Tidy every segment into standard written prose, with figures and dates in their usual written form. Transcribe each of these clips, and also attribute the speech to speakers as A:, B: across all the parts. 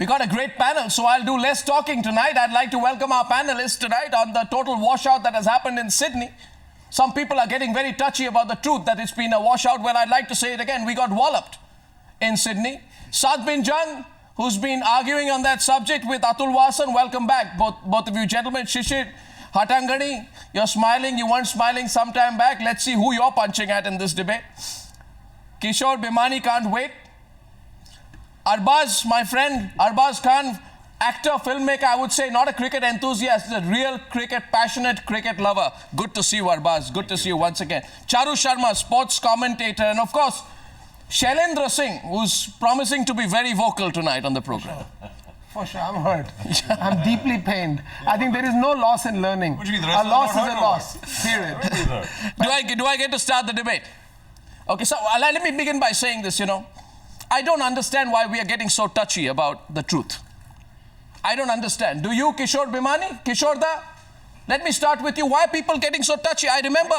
A: We got a great panel, so I'll do less talking tonight. I'd like to welcome our panelists tonight on the total washout that has happened in Sydney. Some people are getting very touchy about the truth that it's been a washout. Well, I'd like to say it again. We got walloped in Sydney. Saad Bin Jung, who's been arguing on that subject with Atul Wasan, welcome back, both of you gentlemen. Shishir Hattangadi, you're smiling. You weren't smiling some time back. Let's see who you're punching at in this debate. Kishore Bhimani can't wait. Arbaaz, my friend, Arbaaz Khan, actor, filmmaker, I would say not a cricket enthusiast, a real cricket, passionate cricket lover. Good to see you, Arbaaz. Good to see you once again. Charu Sharma, sports commentator, and of course, Shailendra Singh, who's promising to be very vocal tonight on the program.
B: For sure, I'm hurt. I'm deeply pained. I think there is no loss in learning. A loss is a loss. Period.
A: Do I get to start the debate? Okay, so let me begin by saying this, I don't understand why we are getting so touchy about the truth. I don't understand. Do you, Kishore Bhimani? Kishore da? Let me start with you. Why are people getting so touchy? I remember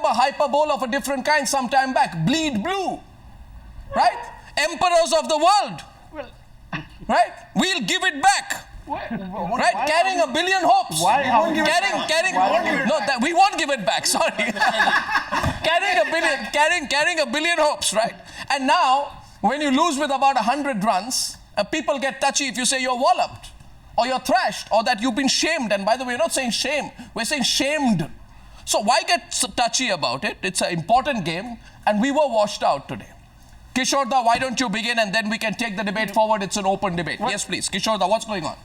A: hyperbole of a different kind some time back. Bleed blue. Right? Emperors of the world. Right? We'll give it back. Right? Carrying a billion hopes. We won't give it back. Sorry. carrying a billion hopes, right? And now, when you lose with about 100 runs, people get touchy if you say you're walloped, or you're thrashed, or that you've been shamed. And by the way, we're not saying shame, we're saying shamed. So why get so touchy about it? It's an important game, and we were washed out today. Kishore da, why don't you begin, and then we can take the debate forward. It's an open debate. Yes, please. Kishore da, what's going on?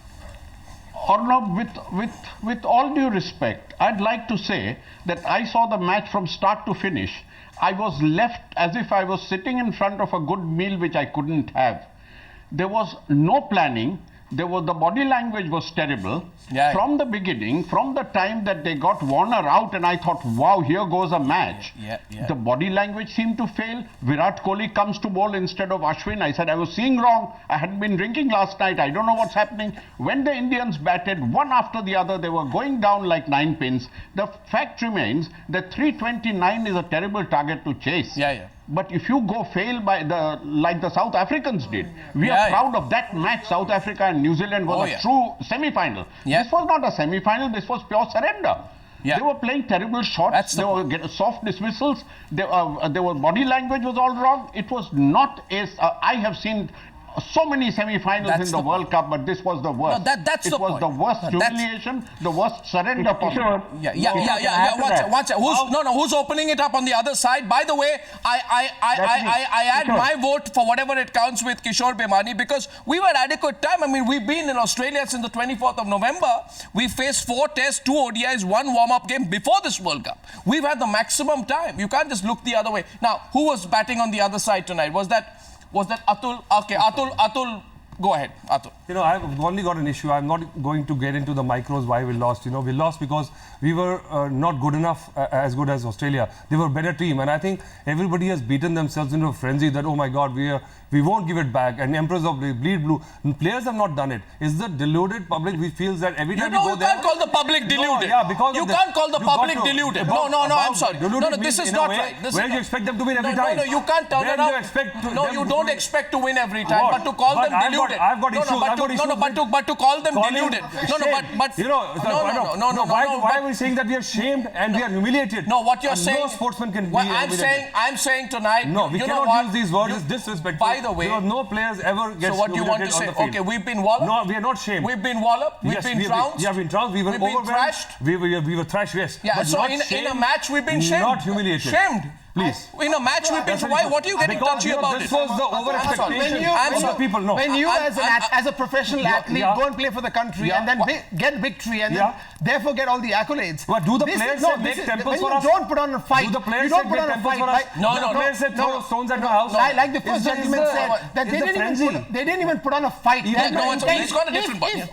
C: Arnab, with all due respect, I'd like to say that I saw the match from start to finish. I was left as if I was sitting in front of a good meal which I couldn't have. There was no planning. The body language was terrible. From the beginning, from the time that they got Warner out, and I thought, wow, here goes a match. The body language seemed to fail. Virat Kohli comes to bowl instead of Ashwin. I said, I was seeing wrong. I hadn't been drinking last night. I don't know what's happening. When the Indians batted, one after the other, they were going down like 9 pins. The fact remains that 329 is a terrible target to chase. But if you go fail by like the South Africans did, we are proud of that match. South Africa and New Zealand was a true semi-final. This was not a semi-final, this was pure surrender. They were playing terrible shots, they were soft dismissals, their body language was all wrong. It was not I have seen so many semi-finals in the World Cup, but this was the worst.
A: No, that's
C: it was the worst humiliation, the worst surrender possible.
A: Who's opening it up on the other side? By the way, I add my vote for whatever it counts with Kishore Bhimani, because we were adequate time. I mean, we've been in Australia since the 24th of November. We faced 4 tests, 2 ODIs, 1 warm-up game before this World Cup. We've had the maximum time. You can't just look the other way. Now, who was batting on the other side tonight? Was that Atul? Okay, Atul, go ahead, Atul.
D: I've only got an issue. I'm not going to get into the micros why we lost. We lost because we were not good enough, as good as Australia. They were a better team, and I think everybody has beaten themselves into a frenzy that, oh my God, we won't give it back. And Emperors of the Bleed Blue. Players have not done it. It's the deluded public who feels that every time you go there...
A: You can't call the public deluded.
D: Because
A: you can't call the public deluded. No, I'm sorry. No, this is not right.
D: Where do you expect them to win every time?
A: No, you can't turn it around. No, you don't expect to win every time, but to call them deluded.
D: I've got issues.
A: But to call them deluded.
D: Why are we saying that we are shamed and we are humiliated?
A: No, what you're saying...
D: No sportsman can be
A: I'm saying tonight...
D: No, we cannot use these words as disrespectful.
A: By the way...
D: No players ever get...
A: So what you want to say? Okay, we've been walloped?
D: No, we are not shamed.
A: We've been walloped? We've been trounced?
D: We have been trounced. We were overwhelmed.
A: Been thrashed?
D: We were thrashed, yes.
A: Yeah, so in a match we've been shamed?
D: Not humiliated.
A: Shamed?
D: Please.
A: In a match we've been... What are you getting touchy about
D: this? This was the over-expectation of the people. No.
B: When you as a professional athlete go and play for the country and then get victory and then therefore get all the accolades.
D: But do the players make temples for us?
B: You don't put on a fight.
D: Do the players make temples for us?
B: No.
D: The players said throw stones at my house.
B: Like the first gentleman said, that they didn't even put on a fight.
A: He's got a different point.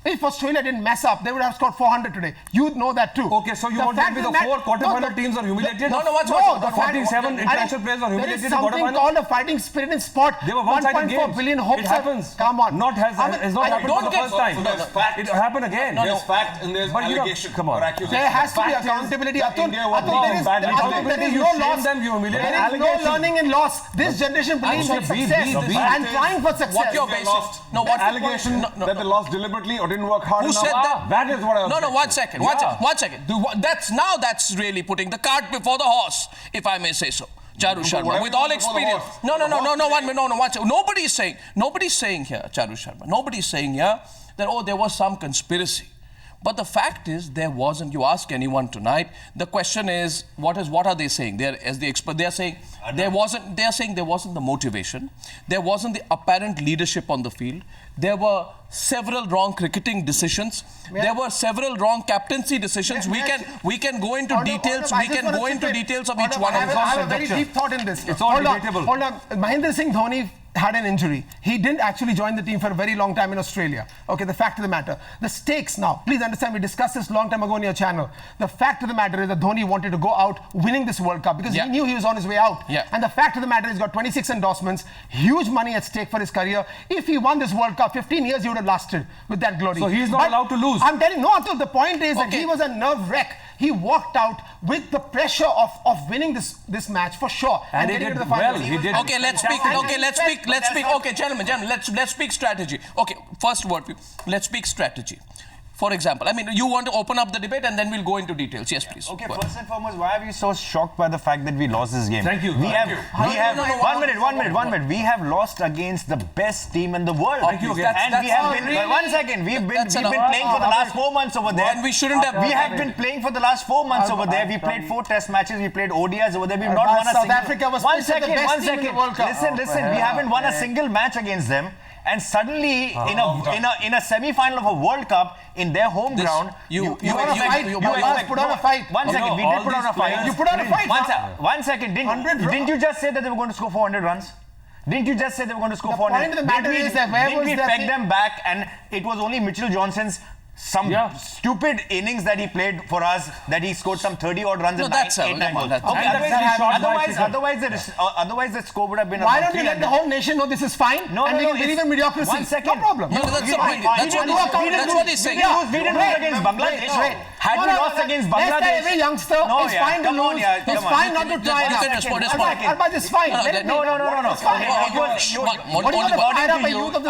B: If Australia didn't mess up, they would have scored 400 today. You know that too.
D: Okay, so you want to tell me the 4 quarterfinal teams are humiliated?
A: No,
D: the 47 international players are humiliated in
B: There is
D: quarterfinal?
B: something called a fighting spirit in sport.
D: They were one-sided
B: 1.4
D: games.
B: billion hopes.
D: It happens.
B: Come on.
D: It's not happened for the first time.
E: So there's fact.
D: It happened again.
E: There's fact and there's
D: But you know,
E: allegation.
D: come on.
E: or accusation.
B: There has to be
E: Fact is
B: accountability.
E: that
B: Atul,
E: India was
B: Atul, there is,
E: badly
B: Atul,
E: played.
B: there is
D: You
B: no
D: shame
B: loss.
D: them, you humiliate
B: There
D: them.
B: is no learning in loss. This generation believes in
A: Actually,
B: success
A: be-
B: and trying for success.
A: What you're
E: They
A: basing...
E: lost.
A: No, what...
E: Allegation that they lost deliberately or didn't work hard
A: Who
E: enough.
A: said that?
E: That is what I was
A: No,
E: saying.
A: one second. That's really putting the cart before the horse, if I may say so. Charu Sharma,
E: whatever
A: with all
E: you want before the
A: experience.
E: horse.
A: No, one minute, one second. Nobody's saying here, Charu Sharma, nobody's saying here that, oh, there was some conspiracy. But the fact is, there wasn't. You ask anyone tonight, the question is, what are they saying? As the expert, they are saying there wasn't the motivation. There wasn't the apparent leadership on the field. There were several wrong cricketing decisions. There were several wrong captaincy decisions. We can go into details. We can go into details of each one of them.
B: I have a very deep thought in this.
D: It's all debatable.
B: Hold on. Mahendra Singh Dhoni had an injury. He didn't actually join the team for a very long time in Australia. Okay, the fact of the matter. The stakes now, please understand, we discussed this long time ago on your channel. The fact of the matter is that Dhoni wanted to go out winning this World Cup because he knew he was on his way out.
A: Yeah.
B: And the fact of the matter is he's got 26 endorsements, huge money at stake for his career. If he won this World Cup, 15 years he would have lasted with that glory.
D: So he's not allowed to lose.
B: I'm telling you, no, Atul, the point is that he was a nerve wreck. He walked out with the pressure of winning this match for sure.
D: And he
B: getting
D: did
B: into the final.
D: well. He did.
A: Okay, let's speak. Okay, gentlemen, let's speak strategy. Okay, first word. Let's speak strategy. For example, I mean, you want to open up the debate and then we'll go into details. Yes, please.
F: Okay, first and foremost, why are we so shocked by the fact that we lost this game?
D: Thank you.
F: We have
A: One minute.
F: We have lost against the best team in the world.
D: Thank you again.
F: And we have been, one second, we've been playing for the last 4 months over there.
A: And we shouldn't have.
F: We have been playing for the last 4 months over there. We played 4 test matches. We played ODIs over there. We've not won a
B: South
F: single...
B: Africa was
F: One
B: the best team in the World Cup.
F: Listen. We haven't won a single match against them. And suddenly, in a semi-final of a World Cup in their home ground,
B: you put on a fight.
F: One second, we did put on a fight.
B: You put on a fight.
F: One second, didn't you just say that they were going to score 400 runs? Didn't you just say they were going to score 400?
B: The point of the matter is that where was
F: we
B: that
F: peg them back, and it was only Mitchell Johnson's stupid innings that he played for us that he scored some 30 odd runs in 8 9 balls. Otherwise the score would have been.
B: Why don't you let the whole nation know this is fine?
F: No,
B: and we can believe in mediocrity.
F: One second.
B: No problem.
A: No, that's the point. That's what he's saying.
F: We didn't lose against Bangladesh. Had we lost against Bangladesh,
B: every youngster is fine to lose. It's fine not to try.
A: You can respond.
B: Arbaaz is fine.
F: No.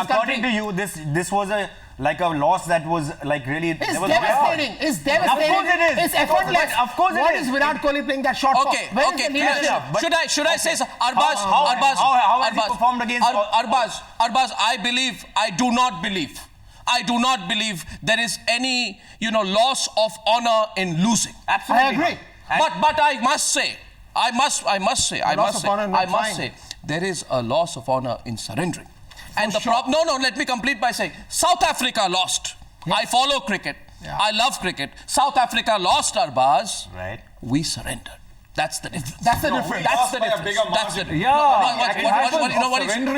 B: According
F: to you, this was a loss that was like really.
B: It's devastating. It's devastating.
F: Of course it is.
B: It's effortless.
F: Of course it is.
B: What is Virat Kohli playing that shot
A: Okay,
B: for? Where is the leadership?
A: Should I say so? Arbaz,
F: how has he performed against
A: Arbaz, I do not believe there is any, loss of honor in losing.
F: Absolutely.
B: I agree.
A: But I must say, there is a loss of honor in surrendering. And let me complete by saying, South Africa lost. Yes. I follow cricket. Yeah. I love cricket. South Africa lost, Arbaz.
F: Right.
A: We surrendered. That's the difference.
B: That's the difference.
A: That's the difference. That's the difference.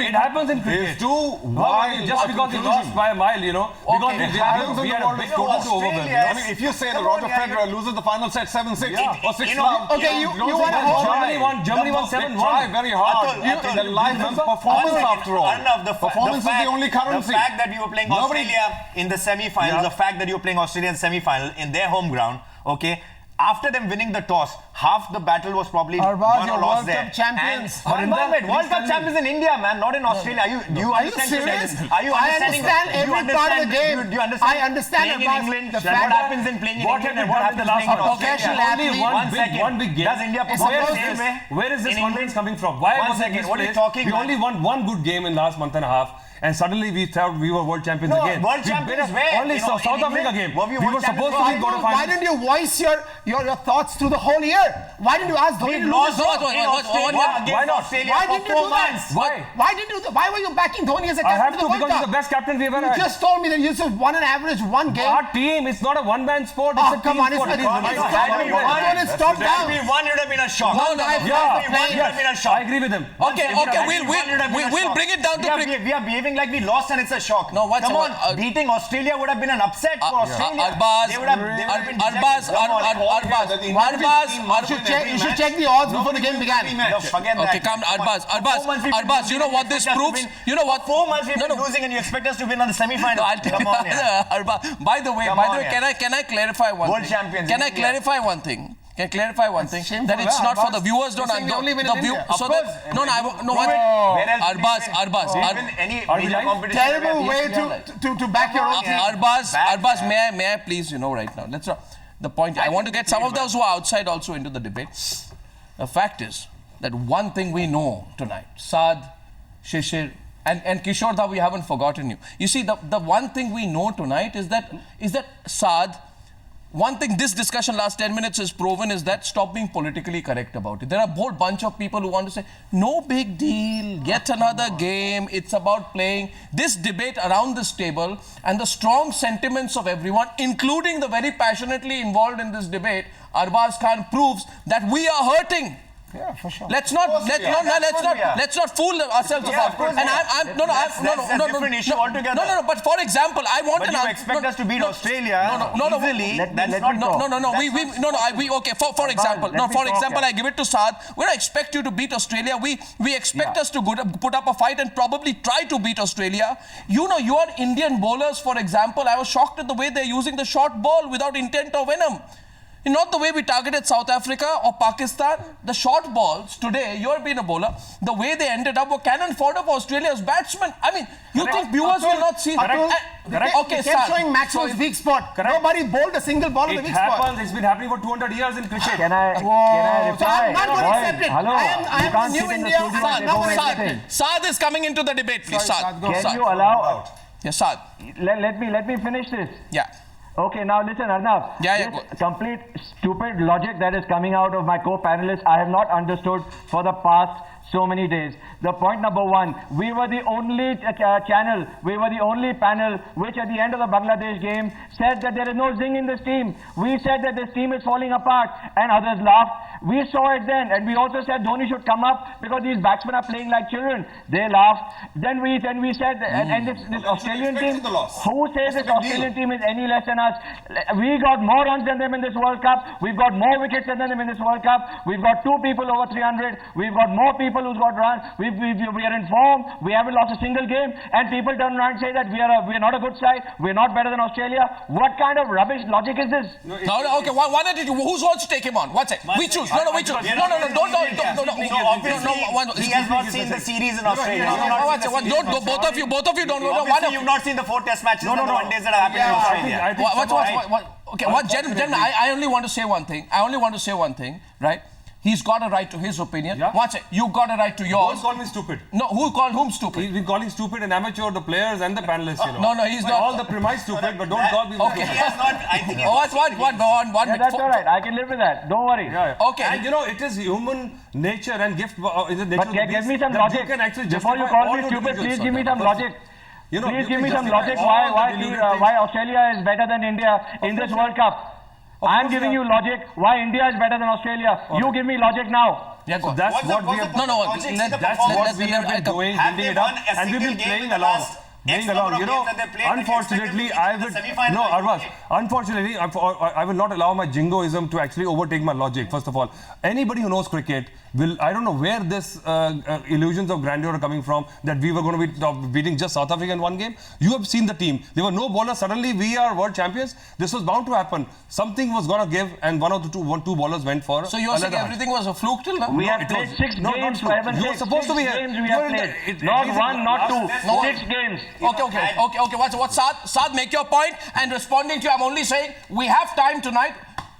D: It happens in cricket. Just because he lost by a mile, because we had a big total to overwhelm.
E: I mean, if you say that Roger Federer loses the final set 7-6 or 6-1,
B: okay, you want to
D: Germany won 7-1.
E: They try very hard. Their life is performance after all. Performance is the only currency.
F: The fact that you were playing Australia in the semi-finals, the fact that you were playing Australia in the semi-final in their home ground, okay. After them winning the toss, half the battle was probably won or lost there.
B: World Cup champions.
F: World Cup champions in India, man, not in Australia. Do you understand?
B: Serious?
F: Are you understanding?
B: I understand every part of the game.
F: Do you understand?
B: I understand
F: playing in England.
B: The
F: what happens in playing in England and what happens playing in Australia?
D: One big game.
F: Does India perform the same way?
D: Where is this confidence coming from? Why was it this
F: what are you
D: place?
F: talking
D: We
F: about?
D: only won one good game in last month and a half. And suddenly we thought we were world champions again.
F: World champions where?
D: Only South Africa game. We were supposed to be quarterfinals.
B: Why didn't you voice your thoughts through the whole year? Why didn't you ask Dhoni to lose?
F: Why not?
B: Why didn't you do that? Why didn't you? Why were you backing Dhoni as a captain?
D: I have
B: of the
D: to
B: World
D: because
B: Cup?
D: he's the best captain we ever had.
B: You just told me that you just won an average one game.
D: Our team, it's not a one-man sport. It's a team sport.
B: It's top down.
F: If we won, it would have been a shock.
B: Yeah.
F: I agree with him.
A: Okay, we'll bring it down to cricket.
F: We are behaving acting like we lost and it's a shock.
A: No, what's
F: Come on, beating Australia would have been an upset for Australia.
A: Arbaaz,
F: They would have been
B: You should check the odds before the game began.
F: No, forget that.
A: Okay, come, Arbaaz, you know what this proves? You know what?
F: 4 months we've been losing and you expect us to win on the semi-final?
A: I'll tell
F: Come on, yeah.
A: Arbaaz, by the way, can I clarify one
F: World
A: thing?
F: champions
A: Can
F: in
A: I
F: India.
A: clarify one thing? Can I clarify one thing?
B: shameful,
A: That it's not for the
B: Arbaaz.
A: viewers.
B: You're saying we only win in India.
A: So that, no, Arbaaz,
B: Terrible way to back your own team.
A: Arbaaz, may I please, right now, let's not, the point, I want to get some of those who are outside also into the debate. The fact is that one thing we know tonight, Saad, Shishir, and Kishore, that we haven't forgotten you. You see, the one thing we know tonight is that Saad, one thing this discussion last 10 minutes has proven is that stop being politically correct about it. There are a whole bunch of people who want to say, no big deal, get another game, it's about playing. This debate around this table and the strong sentiments of everyone, including the very passionately involved in this debate, Arbaaz Khan, proves that we are hurting.
B: Yeah, for sure.
A: Let's not fool ourselves about it. And
F: that's a different issue altogether.
A: No. But for example, I want
F: But
A: an
F: you expect us to beat Australia easily.
A: Okay. For example, I give it to Saad. We don't expect you to beat Australia. We expect us to put up a fight and probably try to beat Australia. Your Indian bowlers, for example, I was shocked at the way they're using the short ball without intent or venom. Not the way we targeted South Africa or Pakistan. The short balls today, you're being a bowler, the way they ended up were cannon fodder for Australia's batsmen. I mean, you think viewers will not see that?
B: Okay, kept showing Maxwell's weak spot. Nobody bowled a single ball on the weak spot.
D: It's been happening for 200 years in cricket.
E: Can I reply?
B: So I'm not going to accept it.
E: Hello.
B: I am New India.
A: Saad is coming into the debate, please. Saad, go.
E: Can you allow?
A: Yes, Saad.
E: Let me finish this.
A: Yeah.
E: Okay, now listen, Arnab. This complete stupid logic that is coming out of my co-panelists, I have not understood for the past so many days. The point number one, we were the only channel, we were the only panel which at the end of the Bangladesh game said that there is no zing in this team. We said that this team is falling apart and others laughed. We saw it then, and we also said Dhoni should come up because these batsmen are playing like children. They laughed. Then we said, and this Australian team, who says this Australian team is any less than us? We got more runs than them in this World Cup. We've got more wickets than them in this World Cup. We've got 2 people over 300. We've got more people who've got runs. We are in form. We haven't lost a single game. And people turn around and say that we are not a good side. We're not better than Australia. What kind of rubbish logic is this?
A: Okay, why don't you? Who's wants to take him on? What's it? We choose. No, we choose. No, don't.
F: So obviously, he has not seen the series in Australia.
A: Both of you don't know.
F: Obviously, you've not seen the 4 Test matches and the 1 days that are happening in Australia.
A: Okay, gentlemen, I only want to say one thing. Right? He's got a right to his opinion.
D: Yeah.
A: Watch it. You got a right to yours.
D: Don't call me stupid.
A: No, who called whom stupid?
D: He's been calling stupid and amateur the players and the panelists,
A: No, he's not.
D: All the premise stupid, but don't call me
A: Okay.
F: He has not, I think he
A: one
E: Yeah, that's all right. I can live with that. Don't worry.
D: Yeah.
A: Okay.
D: And it is human nature and gift. Is the nature
E: But
D: of the
E: give me
D: beast
E: some
D: that
E: logic.
D: You can actually
E: Before you
D: justify
E: call
D: all
E: me
D: your
E: stupid,
D: diligence
E: please
D: on
E: give me
D: that.
E: some logic. Please give me some logic why Australia is better than India in this World Cup. I'm giving you logic why India is better than Australia. You give me logic now.
A: Yeah, go.
D: That's what we have. That's what we have been doing, building it up, and we've been playing along. Unfortunately, I will not allow my jingoism to actually overtake my logic. First of all, anybody who knows cricket will, I don't know where this illusions of grandeur are coming from, that we were going to be beating just South Africa in 1 game. You have seen the team. There were no bowlers. Suddenly, we are world champions. This was bound to happen. Something was going to give, and one of the two ballers went for.
A: So you're saying everything was a fluke till now?
E: We have played 6 games.
D: You're supposed to be here.
E: We have played. Not 1, not 2. 6 games.
A: Okay. What Saad, make your point, and responding to you, I'm only saying we have time tonight.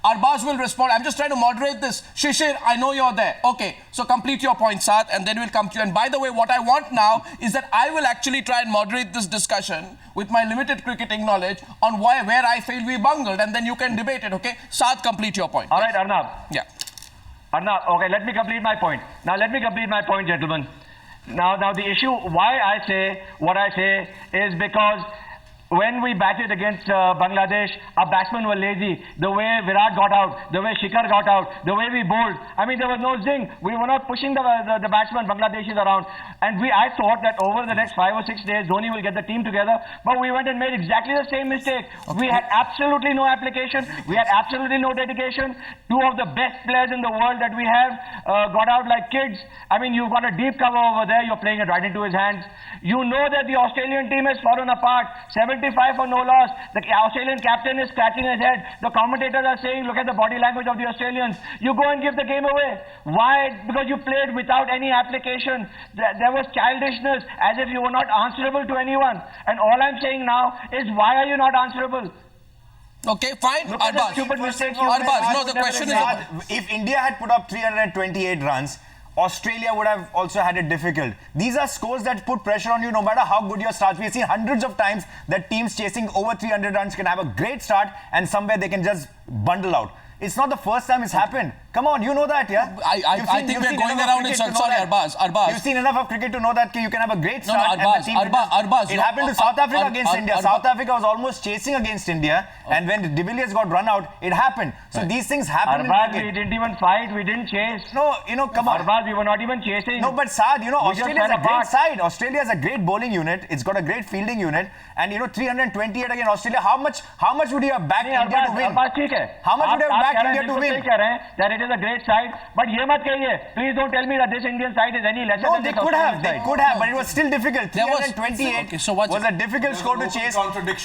A: Arbaaz will respond. I'm just trying to moderate this. Shishir, I know you're there. Okay, so complete your point, Saad, and then we'll come to you. And by the way, what I want now is that I will actually try and moderate this discussion with my limited cricketing knowledge on where I feel we bungled, and then you can debate it, okay? Saad, complete your point.
E: All right, Arnab.
A: Yeah.
E: Arnab, okay, let me complete my point. Now, let me complete my point, gentlemen. Now, the issue, why I say what I say is because when we batted against Bangladesh, our batsmen were lazy. The way Virat got out, the way Shikhar got out, the way we bowled. I mean, there was no zing. We were not pushing the batsmen, Bangladeshis around. And I thought that over the next 5 or 6 days, Dhoni will get the team together. But we went and made exactly the same mistake. Okay. We had absolutely no application. We had absolutely no dedication. Two of the best players in the world that we have got out like kids. I mean, you've got a deep cover over there. You're playing it right into his hands. You know that the Australian team has fallen apart. 75 for no loss. The Australian captain is scratching his head. The commentators are saying, look at the body language of the Australians. You go and give the game away. Why? Because you played without any application. There was childishness, as if you were not answerable to anyone. And all I'm saying now is, why are you not answerable?
A: Okay, fine. Arbaaz.
F: Arbaaz, no, the question is, if India had put up 328 runs, Australia would have also had it difficult. These are scores that put pressure on you no matter how good your start. We've seen hundreds of times that teams chasing over 300 runs can have a great start and somewhere they can just bundle out. It's not the first time it's happened. Come on, you know that, yeah?
A: I think we're going around in circles. Sorry, Arbaaz.
F: You've seen enough of cricket to know that you can have a great start.
A: No, Arbaaz.
F: It happened to South Africa against India. South Africa was almost chasing against India, and when de Villiers got run out, it happened. So these things happen in cricket.
E: We didn't even fight. We didn't chase.
F: No, come on.
E: Arbaaz, we were not even chasing.
F: No, but Saad, Australia is a great side. Australia has a great bowling unit. It's got a great fielding unit, and 328 against Australia. How much would you have backed India to win? How much would you have backed India to win?
E: That it is a great side, but ye mat kahiye. Please don't tell me that this Indian side is any lesser than
F: this
E: Australian side.
F: They could have, but it was still difficult. 328 was a difficult score to chase.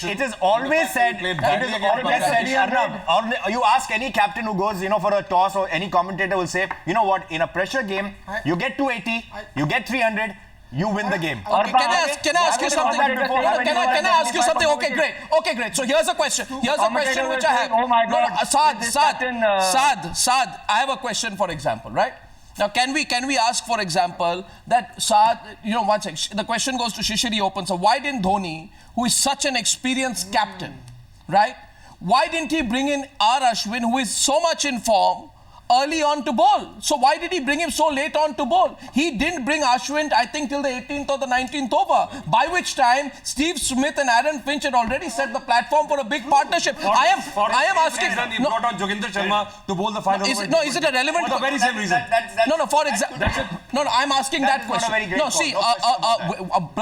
F: It is always said, Arnab, you ask any captain who goes, for a toss, or any commentator will say, you know what, in a pressure game, you get 280, you get 300, you win the game.
A: Okay, can I ask you something? Can I ask you something? Okay, great. So here's a question. Here's a question which I have.
E: Oh my God.
A: Saad, I have a question, for example, right? Now, can we ask, for example, that Saad, one second, the question goes to Shishir, he opens up. Why didn't Dhoni, who is such an experienced captain, right? Why didn't he bring in R. Ashwin, who is so much in form, early on to bowl? So why did he bring him so late on to bowl? He didn't bring Ashwin, I think, till the 18th or the 19th over, by which time Steve Smith and Aaron Finch had already set the platform for a big partnership. I am asking.
D: He brought on Joginder Sharma to bowl the final.
A: Is it a relevant?
D: For the very same reason.
A: For example. No, I'm asking that question. No, see,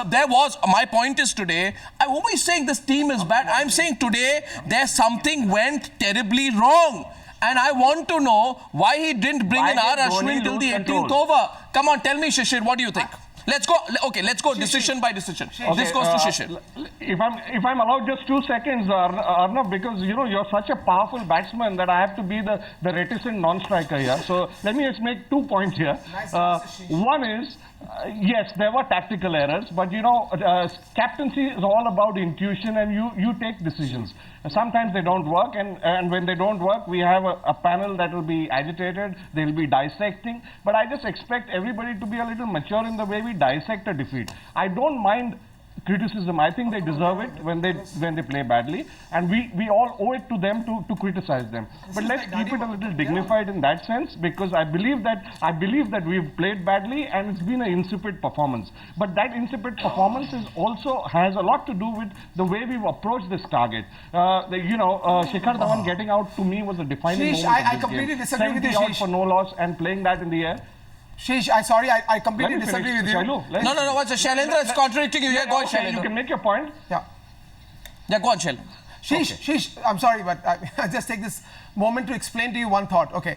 A: there was. My point is today. I won't be saying this team is bad. I'm saying today there's something went terribly wrong. And I want to know why he didn't bring in R. Ashwin till the 18th over. Come on, tell me, Shishir, what do you think? Let's go. Okay, let's go decision by decision. This goes to Shishir.
G: If I'm allowed just 2 seconds, Arnab, because you're such a powerful batsman that I have to be the reticent non-striker here. So let me just make 2 points here. One is, yes, there were tactical errors, but captaincy is all about intuition, and you take decisions. Sometimes they don't work, and when they don't work, we have a panel that will be agitated, they'll be dissecting. But I just expect everybody to be a little mature in the way we dissect a defeat. I don't mind criticism. I think they deserve it when they play badly, and we all owe it to them to criticize them. But let's keep it a little dignified in that sense, because I believe that we've played badly and it's been an insipid performance. But that insipid performance also has a lot to do with the way we've approached this target. Shikhar Dhawan getting out to me was a defining moment.
B: I completely disagree with you.
G: 70 out for no loss and playing that in the air.
B: Shish, I completely disagree with you.
A: No, what's Shailendra is contradicting you. Go on, Shailendra.
G: You can make your point.
B: Yeah,
A: go on, Shailendra.
B: Shish, I'm sorry, but I just take this moment to explain to you one thought. Okay,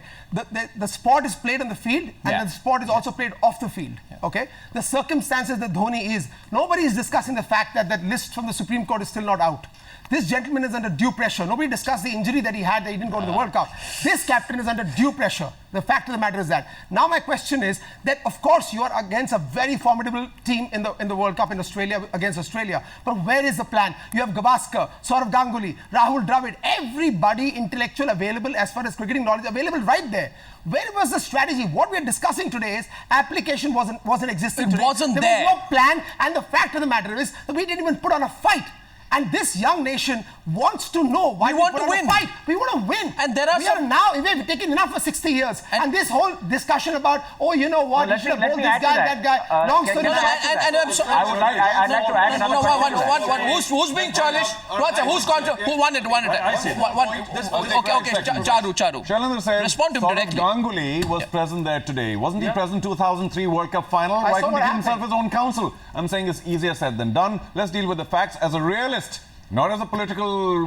B: the sport is played on the field, and the sport is also played off the field. Okay, the circumstances that Dhoni is, nobody is discussing the fact that that list from the Supreme Court is still not out. This gentleman is under due pressure. Nobody discussed the injury that he had, that he didn't go to the World Cup. This captain is under due pressure. The fact of the matter is that. Now my question is that, of course, you are against a very formidable team in the World Cup in Australia, against Australia. But where is the plan? You have Gavaskar, Saurav Ganguly, Rahul Dravid, everybody intellectual available as far as cricketing knowledge available right there. Where was the strategy? What we are discussing today is application wasn't existing today.
A: It wasn't there.
B: There was no plan, and the fact of the matter is that we didn't even put on a fight. And this young nation wants to know why
A: we want to
B: put on a
A: win.
B: fight. We want to win.
A: And there are
B: we've taken enough for 60 years. And this whole discussion about, oh, you know what, you should have bowled this guy, that guy. Long story short.
E: I'd like to add another question.
A: Who's being challenged? Who won it?
D: I see.
A: Okay, Charu.
H: Shailendra said
A: respond to him directly.
H: Ganguly was present there today. Wasn't he present 2003 World Cup final? Why couldn't he give himself his own counsel? I'm saying it's easier said than done. Let's deal with the facts as a realist, not as a politically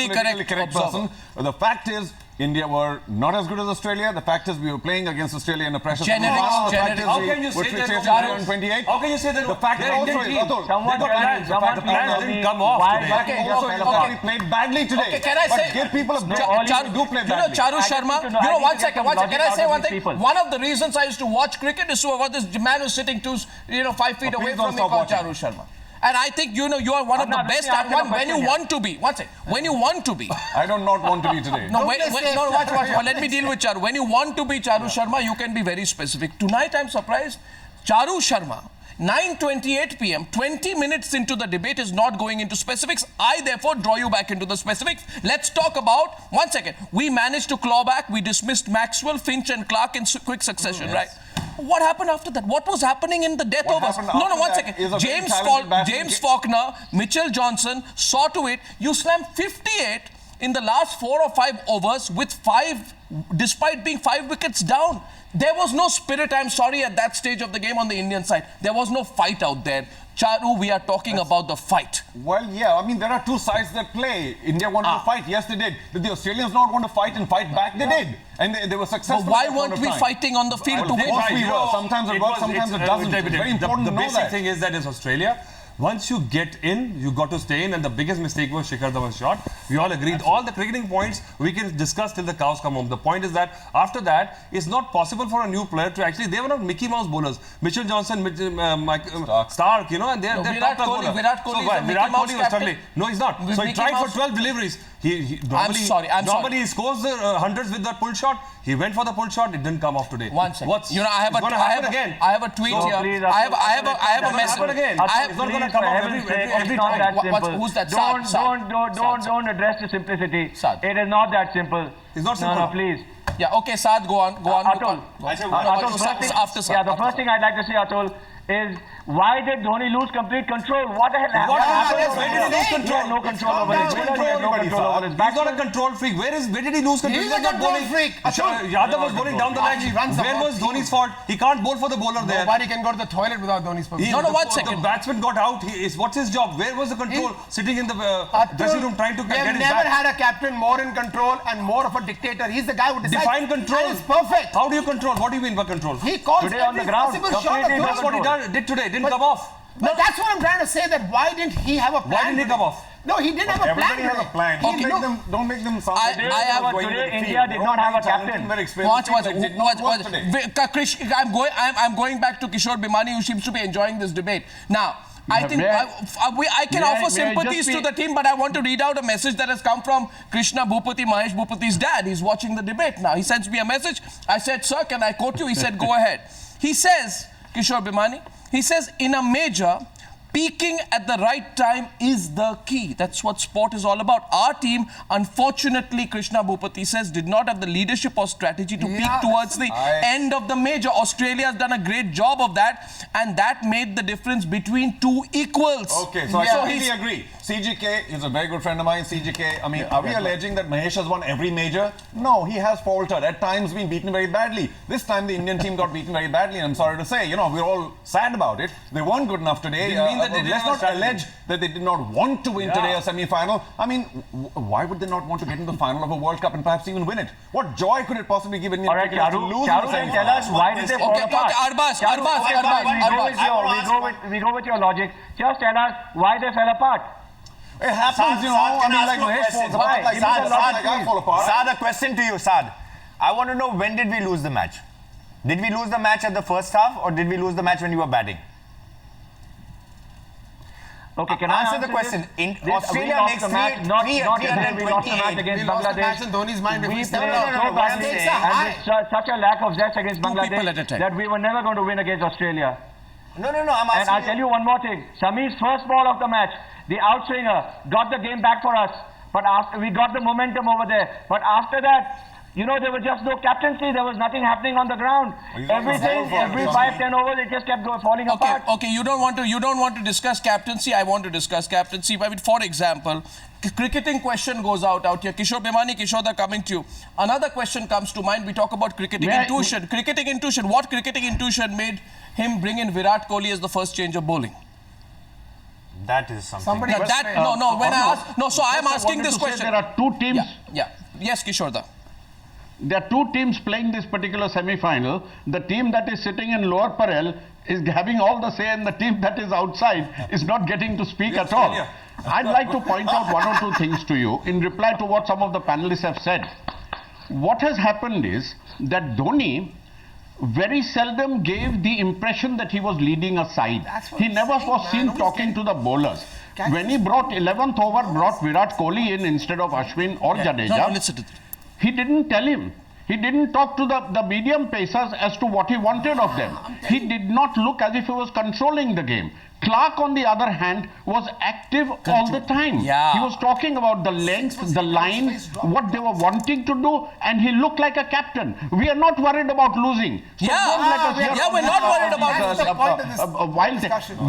H: correct person. The fact is, India were not as good as Australia. The fact is, we were playing against Australia in a pressure.
A: How
D: can you say that? How can you say that?
H: The fact is also,
D: the plans didn't come off today.
H: We played badly today.
A: Okay, can I say?
H: But give people a break.
A: Do play badly. Charu Sharma. One second. Can I say one thing? One of the reasons I used to watch cricket is to avoid this man who's sitting 5 feet away from me called Charu Sharma. And I think, you are one of the best when you want to be. One second. When you want to be.
H: I do not want to be today.
A: Watch. Let me deal with Charu. When you want to be Charu Sharma, you can be very specific. Tonight, I'm surprised. Charu Sharma, 9:28 p.m., 20 minutes into the debate, is not going into specifics. I, therefore, draw you back into the specifics. Let's talk about, one second, we managed to claw back. We dismissed Maxwell, Finch and Clark in quick succession, right? What happened after that? What was happening in the death overs? No, one second. James Faulkner, Mitchell Johnson saw to it. You slammed 58 in the last 4 or 5 overs with 5, despite being 5 wickets down. There was no spirit, I'm sorry, at that stage of the game on the Indian side. There was no fight out there. Charu, we are talking about the fight.
H: Well, yeah, I mean, there are two sides that play. India wanted to fight. Yes, they did. Did the Australians not want to fight and fight back? They did. And they were successful.
A: But why weren't we fighting on the field to win?
H: We were. Sometimes it works, sometimes it doesn't. It's very important to know that.
D: The basic thing is that in Australia, once you get in, you got to stay in, and the biggest mistake was Shikhar Dhawan's shot. We all agreed. All the cricketing points we can discuss till the cows come home. The point is that after that, it's not possible for a new player to actually. They were not Mickey Mouse bowlers. Mitchell Johnson, Stark, and they're
A: Virat Kohli
D: was struggling. No, he's not. So he tried for 12 deliveries.
A: I'm sorry.
D: Normally he scores the hundreds with that pull shot. He went for the pull shot. It didn't come off today.
A: One second. I have a tweet here. I have a message.
E: It's not going to come off every time.
A: Who's that?
E: Don't address the simplicity. It is not that simple.
D: It's not simple.
E: No, please.
A: Yeah, okay, Saad, go on.
E: Atul, the first thing I'd like to say, Atul, is why did Dhoni lose complete control? What the hell happened?
D: Where did he lose control?
E: No control over his
D: He's not a control freak. Where did he lose control?
B: He's a control freak.
D: Yadav was bowling down the line. Where was Dhoni's fault? He can't bowl for the bowler there.
B: Nobody can go to the toilet without Dhoni's permission.
A: No, 1 second.
D: The batsman got out. What's his job? Where was the control? Sitting in the dressing room trying to get his bat.
B: We have never had a captain more in control and more of a dictator. He's the guy who decides.
D: Define control.
B: And it's perfect.
D: How do you control? What do you mean by control?
B: He calls
E: today on the ground.
D: That's what he did today. Didn't come off.
B: But that's what I'm trying to say, that why didn't he have a plan?
D: Why didn't he come off?
B: No, he didn't have a plan.
H: Everybody has a plan. Don't make them sound like
E: today India did not have a captain.
A: I'm going back to Kishore Bhimani, who seems to be enjoying this debate. Now, I think I can offer sympathies to the team, but I want to read out a message that has come from Krishna Bhupati, Mahesh Bhupati's dad. He's watching the debate now. He sends me a message. I said, sir, can I quote you? He said, go ahead. He says, Kishore Bhimani, he says, in a major, peaking at the right time is the key. That's what sport is all about. Our team, unfortunately, Krishna Bhupati says, did not have the leadership or strategy to peak towards the end of the major. Australia has done a great job of that, and that made the difference between two equals.
H: Okay, so I completely agree. CGK is a very good friend of mine. CGK, I mean, are we alleging that Mahesh has won every major? No, he has faltered. At times been beaten very badly. This time the Indian team got beaten very badly, and I'm sorry to say, we're all sad about it. They weren't good enough today. Let's not allege that they did not want to win today a semi-final. I mean, why would they not want to get into the final of a World Cup and perhaps even win it? What joy could it possibly give Indian cricketers to lose in the semi-final?
E: Tell us why did they fall apart? We go with your logic. Just tell us why they fell apart.
F: It happens, Mahesh falls apart. Saad, a question to you, Saad. I want to know, when did we lose the match? Did we lose the match at the first half, or did we lose the match when you were batting?
E: Okay, can I answer
F: the question?
E: Australia makes not we lost the match against Bangladesh.
B: In Dhoni's mind,
E: we played so badly and with such a lack of zest against Bangladesh that we were never going to win against Australia.
F: No, I'm asking.
E: And I'll tell you one more thing. Samir's first ball of the match, The outswinger got the game back for us. But after we got the momentum over there. But after that, you know, there was just no captaincy. There was nothing happening on the ground. Everything, every 5-10 overs, it just kept falling apart.
A: Okay, you don't want to discuss captaincy. I want to discuss captaincy. I mean, for example, cricketing question goes out here. Kishore Bhimani, Kishore, coming to you. Another question comes to mind. We talk about cricketing intuition. Cricketing intuition. What cricketing intuition made him bring in Virat Kohli as the first change of bowling?
F: That is something.
B: Somebody
A: So I am asking this question.
C: There are two teams.
A: Yes, Kishore.
C: There are two teams playing this particular semi-final. The team that is sitting in lower parel is having all the say, and the team that is outside is not getting to speak at all. I'd like to point out one or two things to you in reply to what some of the panelists have said. What has happened is that Dhoni very seldom gave the impression that he was leading a side. He never was seen talking to the bowlers. When he brought 11th over, brought Virat Kohli in instead of Ashwin or Jadeja, he didn't tell him. He didn't talk to the medium pacers as to what he wanted of them. He did not look as if he was controlling the game. Clark, on the other hand, was active all the time. He was talking about the length, the line, what they were wanting to do, and he looked like a captain. We are not worried about losing. So
A: we're not worried about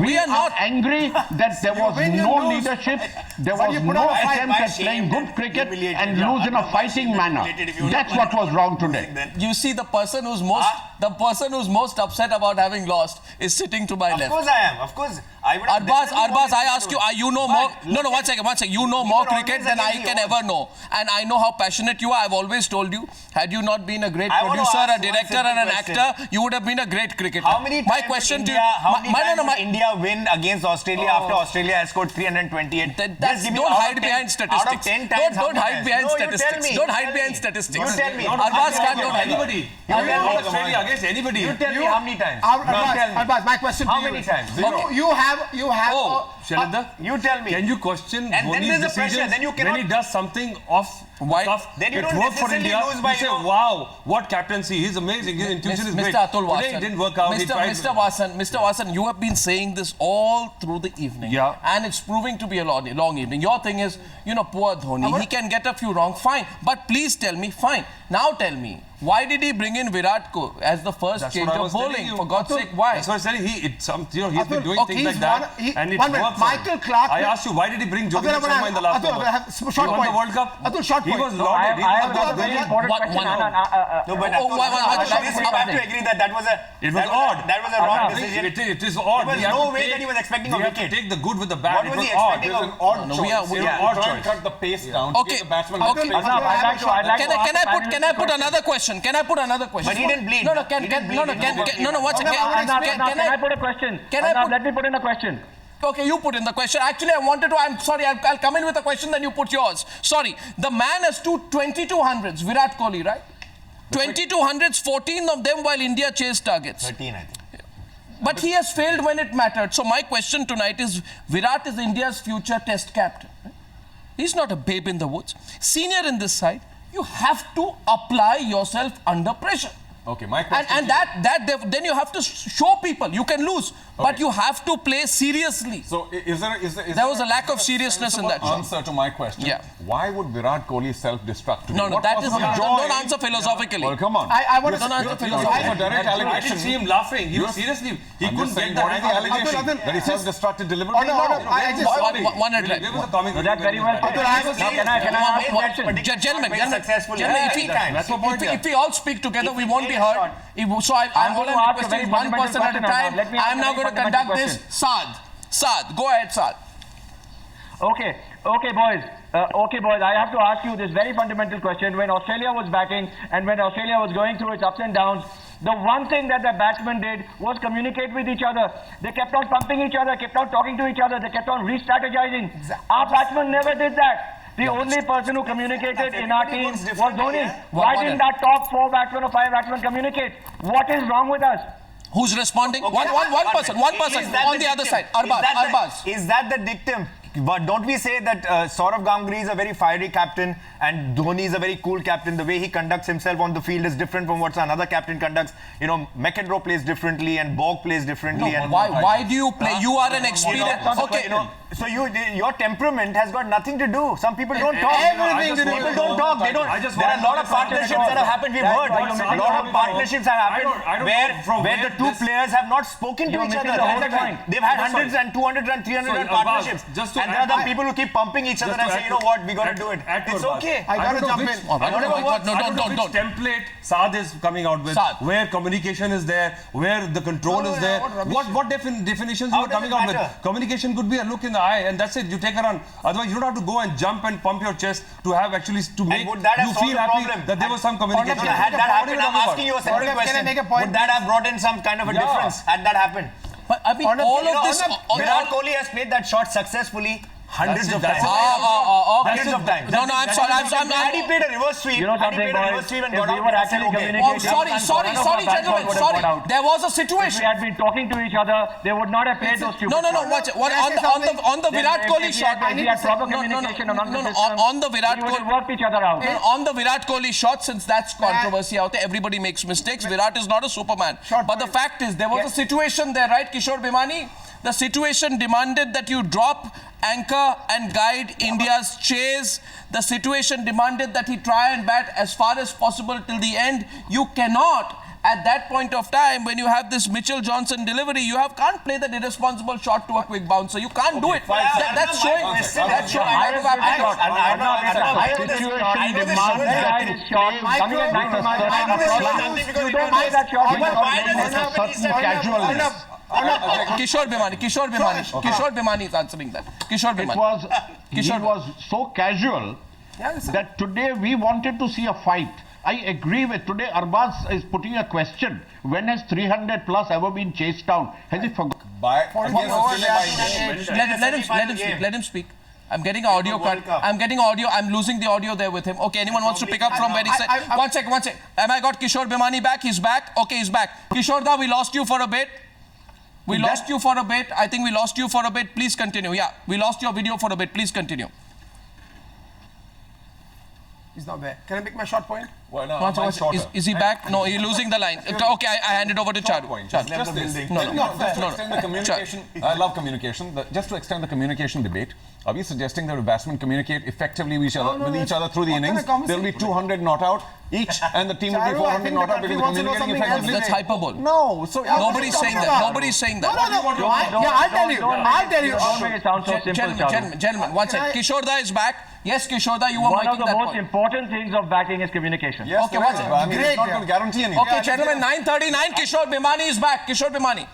C: We are not angry that there was no leadership, there was no attempt at playing good cricket and lose in a fighting manner. That's what was wrong today.
A: You see, the person who's most upset about having lost is sitting to my left.
F: Of course I am. Of course.
A: Arbaaz, I ask you, you know more. No, one second. You know more cricket than I can ever know. And I know how passionate you are. I've always told you, had you not been a great producer, a director and an actor, you would have been a great cricketer.
F: How many times India win against Australia after Australia has scored 328?
A: Don't hide behind statistics. Don't hide behind statistics. Don't hide behind statistics.
F: You tell me.
A: Arbaaz can't do
D: anybody. Australia against anybody.
F: You tell me how many times.
B: Arbaaz, my question to you.
F: How many times?
B: You have.
D: Shailendra,
F: you tell me.
D: Can you question
F: Dhoni's
D: decisions when he does something off tough?
F: Then you
D: don't
F: work for India. You
D: say, wow, what captaincy! He's amazing. His intuition is great.
A: Mr. Atul Wasan.
D: Today it didn't work out.
A: Mr. Wasan, you have been saying this all through the evening. And it's proving to be a long evening. Your thing is, poor Dhoni. He can get a few wrong. Fine. But please tell me, fine. Now tell me, why did he bring in Virat Kohli as the first change of bowling? For God's sake, why?
D: That's what I said. He's been doing things like that, and it worked.
B: Michael Clark.
D: I asked you, why did he bring Joseph Sharma in the last over?
B: Short point.
D: The World Cup.
B: Atul, short point.
D: He was lauded.
E: I have a very important question.
F: No, but we have to agree that was odd. That was a wrong decision.
D: It is odd.
F: There was no way that he was expecting a wicket.
D: We have to take the good with the bad.
F: What was he expecting?
H: An odd choice.
A: We
H: are trying to cut the pace down.
A: Okay. Can I put another question? Can I put another question?
F: But he didn't bleed.
A: One second.
E: Can I put a question? Let me put in a question.
A: Okay, you put in the question. Actually, I'm sorry, I'll come in with a question, then you put yours. Sorry, the man has 2200s, Virat Kohli, right? 2200s, 14 of them while India chased targets.
F: 13, I think.
A: But he has failed when it mattered. So my question tonight is, Virat is India's future test captain. Right? He's not a babe in the woods. Senior in this side, you have to apply yourself under pressure.
H: Okay, my question.
A: And then you have to show people you can lose, but you have to play seriously.
H: So
A: there was a lack of seriousness in that
H: answer to my question. Why would Virat Kohli self-destruct?
A: No, that is don't answer philosophically.
H: Well, come on.
B: I want
A: to answer philosophically.
D: I didn't see him laughing. He was seriously. He couldn't get the
H: allegation that he self-destructed deliberately.
A: One at
D: There was a comment.
E: That's very well said.
A: Gentlemen, if we all speak together, we won't be heard. So I'm going to request one person at a time. I'm now going to conduct this. Saad, go ahead, Saad.
E: Okay, boys. I have to ask you this very fundamental question. When Australia was batting and when Australia was going through its ups and downs, the one thing that the batsmen did was communicate with each other. They kept on pumping each other, kept on talking to each other, they kept on re-strategizing. Our batsmen never did that. The only person who communicated in our team was Dhoni. Why didn't our top 4 batsmen or 5 batsmen communicate? What is wrong with us?
A: Who's responding? One person on the other side. Arbaaz.
F: Is that the dictum? But don't we say that Saurav Ganguly is a very fiery captain and Dhoni is a very cool captain? The way he conducts himself on the field is different from what another captain conducts. McEnroe plays differently and Borg plays differently.
A: No, why do you play? You are an experienced... Okay,
F: So your temperament has got nothing to do. Some people don't talk.
B: Everything to do.
F: People don't talk. They don't. There are a lot of partnerships that have happened. We've heard. A lot of partnerships have happened where the two players have not spoken to each other. They've had 100 and 200 and 300 run partnerships. And there are the people who keep pumping each other and say, you know what, we got to do it. It's okay.
B: I got to jump in.
D: I don't know which template Saad is coming out with, where communication is there, where the control is there. What definitions you are coming out with? Communication could be a look in the eye, and that's it. You take a run. Otherwise, you don't have to go and jump and pump your chest to have actually to make you feel happy that there was some communication.
F: Had that happened, I'm asking you a simple question. Would that have brought in some kind of a difference? Had that happened?
A: But I mean, all of this.
F: Virat Kohli has played that shot successfully. Hundreds of times.
A: Hundreds
F: of times.
A: No, I'm sorry.
F: Had he played a reverse sweep,
E: you know something, boys, if we were actually communicating...
A: Sorry, gentlemen, sorry. There was a situation.
E: If we had been talking to each other, they would not have played those stupid shots.
A: No, watch it. On the Virat Kohli shot...
E: If we had proper communication among the systems,
A: on the Virat Kohli...
E: we would have worked each other out.
A: On the Virat Kohli shot, since that's controversy out there, everybody makes mistakes. Virat is not a Superman. But the fact is, there was a situation there, right, Kishore Bhimani? The situation demanded that you drop, anchor and guide India's chase. The situation demanded that he try and bat as far as possible till the end. You cannot, at that point of time, when you have this Mitchell Johnson delivery, you can't play that irresponsible shot to a quick bouncer. You can't do it. That's showing. That's showing. Kishore Bhimani is answering that. Kishore Bhimani.
C: He was so casual that today we wanted to see a fight. I agree with today. Arbaaz is putting a question. When has 300 plus ever been chased down? Has it forgotten?
A: Let him speak. I'm getting audio cut. I'm getting audio. I'm losing the audio there with him. Okay, anyone wants to pick up from where he said? One sec. Am I got Kishore Bhimani back? He's back. Okay, he's back. Kishore da, we lost you for a bit. I think we lost you for a bit. Please continue. Yeah, we lost your video for a bit. Please continue.
B: He's not there. Can I make my short point?
H: Well, no,
A: is he back? No, you're losing the line. Okay, I hand it over to Charu.
H: Just this. To extend the communication, I love communication. Just to extend the communication debate, are we suggesting that if batsmen communicate effectively with each other through the innings, there will be 200 not out each, and the team will be 400 not out because they're communicating effectively?
A: That's hyperbole.
H: No, so
A: nobody's saying that. Nobody's saying that.
B: I'll tell you.
E: Don't make it sound so simple,
A: Gentlemen, one second. Kishore da is back. Yes, Kishore da, you were
E: one
A: making
E: of
A: that
E: the most
A: point.
E: important things of batting is communication.
H: Yes,
A: okay, what's it?
H: I mean, it's not going to guarantee anything.
A: Okay, gentlemen, 9:39. Kishore Bhimani is back. Kishore Bhimani.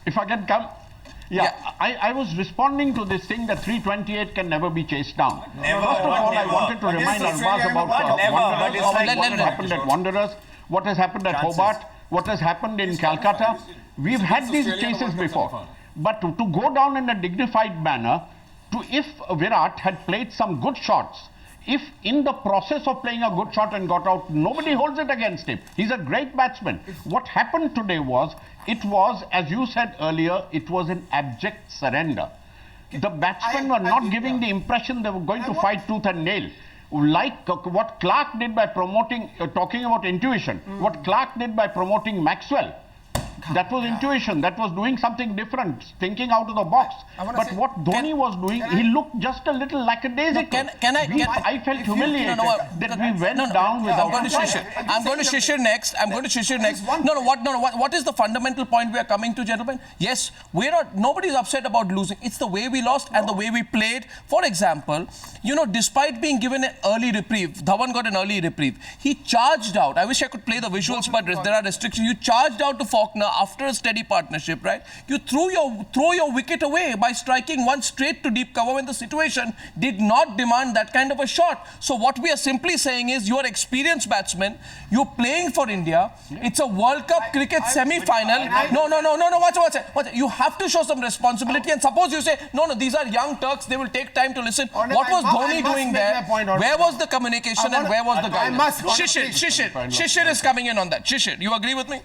C: If I can come. Yeah. I was responding to this thing that 328 can never be chased down.
F: Never.
C: First of all, I wanted to remind Arbaaz about what has happened at Wanderers, what has happened at Hobart, what has happened in Calcutta. We've had these cases before. But to go down in a dignified manner, if Virat had played some good shots, if in the process of playing a good shot and got out, nobody holds it against him. He's a great batsman. What happened today was, as you said earlier, it was an abject surrender. The batsmen were not giving the impression they were going to fight tooth and nail. Like what Clark did by promoting, talking about intuition, what Clark did by promoting Maxwell. That was intuition. That was doing something different, thinking out of the box. But what Dhoni was doing, he looked just a little lackadaisical. I felt humiliated that we went down without.
A: I'm going to Shishir next. What is the fundamental point we are coming to, gentlemen? Yes, nobody's upset about losing. It's the way we lost and the way we played. For example, despite being given an early reprieve, Dhawan got an early reprieve. He charged out. I wish I could play the visuals, but there are restrictions. You charged out to Faulkner after a steady partnership, right? You threw your wicket away by striking one straight to deep cover when the situation did not demand that kind of a shot. So what we are simply saying is, you're experienced batsmen, you're playing for India, it's a World Cup cricket semi-final. No, watch it. You have to show some responsibility, and suppose you say, no, these are young Turks, they will take time to listen. What was Dhoni doing there? Where was the communication and where was the guidance? Shishir is coming in on that. Shishir, you agree with me?